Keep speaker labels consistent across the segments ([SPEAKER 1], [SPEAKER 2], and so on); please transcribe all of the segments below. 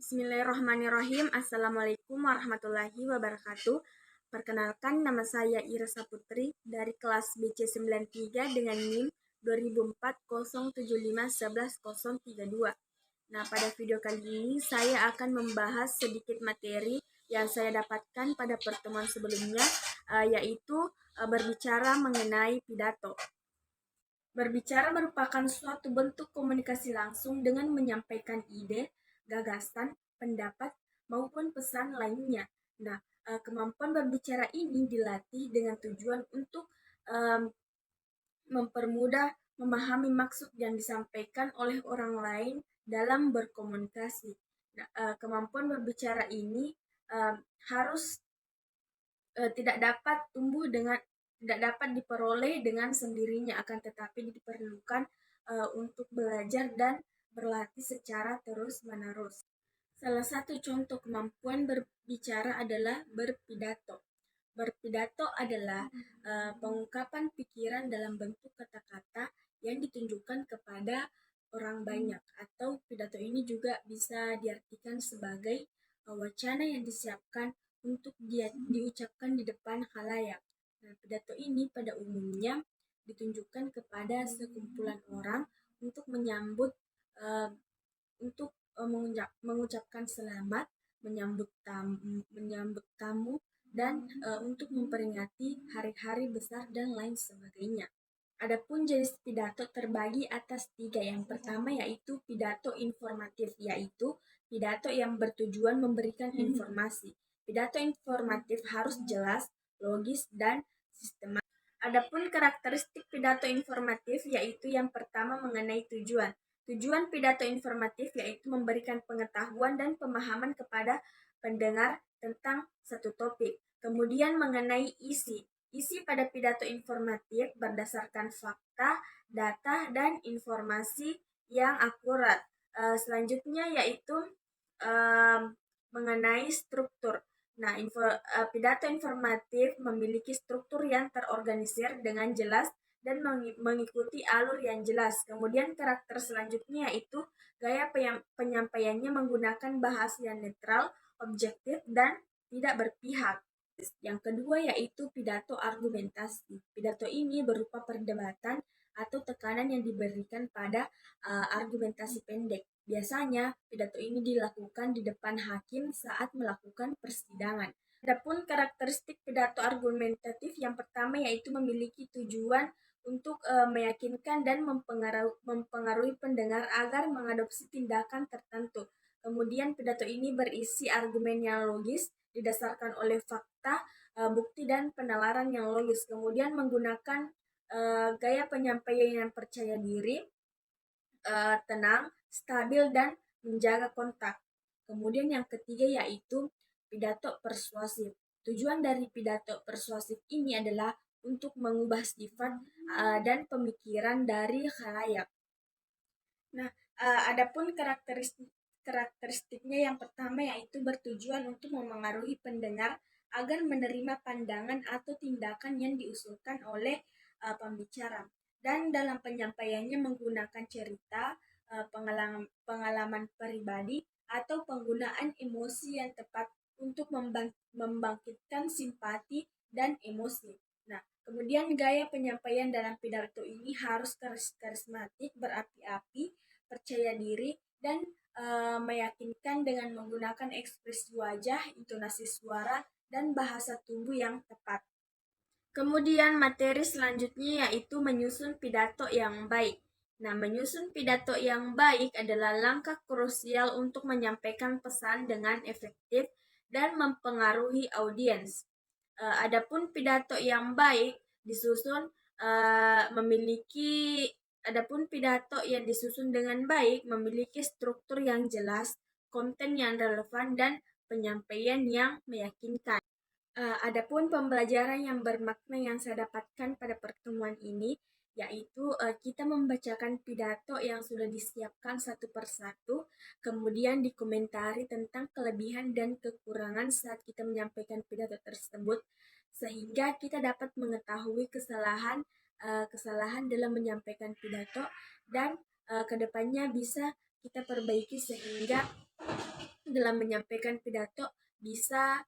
[SPEAKER 1] Bismillahirrahmanirrahim. Assalamualaikum warahmatullahi wabarakatuh. Perkenalkan, nama saya Ira Saputri dari kelas BC93 dengan NIM 200407511032. Nah, pada video kali ini saya akan membahas sedikit materi yang saya dapatkan pada pertemuan sebelumnya, yaitu berbicara mengenai pidato. Berbicara merupakan suatu bentuk komunikasi langsung dengan menyampaikan ide, gagasan, pendapat, maupun pesan lainnya. Nah, kemampuan berbicara ini dilatih dengan tujuan untuk mempermudah memahami maksud yang disampaikan oleh orang lain dalam berkomunikasi. Nah, kemampuan berbicara ini harus tidak dapat diperoleh dengan sendirinya, akan tetapi diperlukan untuk belajar dan berlatih secara terus-menerus. Salah satu contoh kemampuan berbicara adalah berpidato. Berpidato adalah pengungkapan pikiran dalam bentuk kata-kata yang ditunjukkan kepada orang banyak, atau pidato ini juga bisa diartikan sebagai wacana yang disiapkan untuk diucapkan di depan khalayak. Nah, pidato ini pada umumnya ditunjukkan kepada sekumpulan orang untuk menyambut mengucapkan selamat, menyambut tamu dan untuk memperingati hari-hari besar dan lain sebagainya. Adapun jenis pidato terbagi atas 3. Yang pertama yaitu pidato informatif, yaitu pidato yang bertujuan memberikan informasi. Pidato informatif harus jelas, logis, dan sistematis. Adapun karakteristik pidato informatif yaitu yang pertama mengenai tujuan. Tujuan pidato informatif yaitu memberikan pengetahuan dan pemahaman kepada pendengar tentang satu topik. Kemudian mengenai isi. Isi pada pidato informatif berdasarkan fakta, data, dan informasi yang akurat. Selanjutnya yaitu mengenai struktur. Nah, pidato informatif memiliki struktur yang terorganisir dengan jelas dan mengikuti alur yang jelas. Kemudian karakter selanjutnya yaitu gaya penyampaiannya menggunakan bahasa yang netral, objektif, dan tidak berpihak. Yang kedua yaitu pidato argumentasi. Pidato ini berupa perdebatan atau tekanan yang diberikan pada argumentasi pendek. Biasanya pidato ini dilakukan di depan hakim saat melakukan persidangan. Adapun karakteristik pidato argumentatif yang pertama yaitu memiliki tujuan untuk meyakinkan dan mempengaruhi pendengar agar mengadopsi tindakan tertentu. Kemudian pidato ini berisi argumen yang logis, didasarkan oleh fakta, bukti, dan penalaran yang logis. Kemudian menggunakan gaya penyampaian yang percaya diri, tenang, stabil, dan menjaga kontak. Kemudian yang ketiga yaitu pidato persuasif. Tujuan dari pidato persuasif ini adalah untuk mengubah sifat dan pemikiran dari khalayak. Nah, adapun karakteristiknya yang pertama yaitu bertujuan untuk memengaruhi pendengar agar menerima pandangan atau tindakan yang diusulkan oleh pembicara. Dan dalam penyampaiannya menggunakan cerita, pengalaman pribadi, atau penggunaan emosi yang tepat untuk membangkitkan simpati dan emosi. Nah, kemudian gaya penyampaian dalam pidato ini harus karismatik, berapi-api, percaya diri, dan meyakinkan dengan menggunakan ekspresi wajah, intonasi suara, dan bahasa tubuh yang tepat. Kemudian materi selanjutnya yaitu menyusun pidato yang baik. Nah, menyusun pidato yang baik adalah langkah krusial untuk menyampaikan pesan dengan efektif dan mempengaruhi audiens. Adapun pidato yang baik dengan baik memiliki struktur yang jelas, konten yang relevan, dan penyampaian yang meyakinkan. Adapun pembelajaran yang bermakna yang saya dapatkan pada pertemuan ini yaitu kita membacakan pidato yang sudah disiapkan satu persatu, kemudian dikomentari tentang kelebihan dan kekurangan saat kita menyampaikan pidato tersebut, sehingga kita dapat mengetahui kesalahan dalam menyampaikan pidato dan kedepannya bisa kita perbaiki sehingga dalam menyampaikan pidato bisa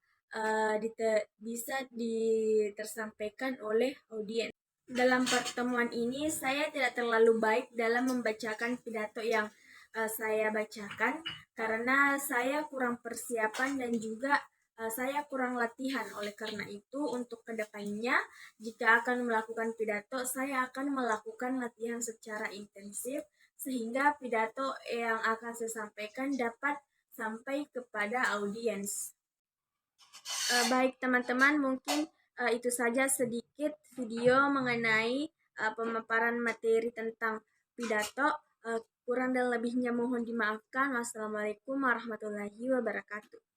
[SPEAKER 1] tersampaikan oleh audiens. Dalam pertemuan ini saya tidak terlalu baik dalam membacakan pidato yang saya bacakan karena saya kurang persiapan dan juga saya kurang latihan. Oleh karena itu, untuk kedepannya jika akan melakukan pidato, saya akan melakukan latihan secara intensif sehingga pidato yang akan saya sampaikan dapat sampai kepada audiens. Baik teman-teman, mungkin itu saja sedikit video mengenai pemaparan materi tentang pidato. Kurang dan lebihnya mohon dimaafkan. Wassalamualaikum warahmatullahi wabarakatuh.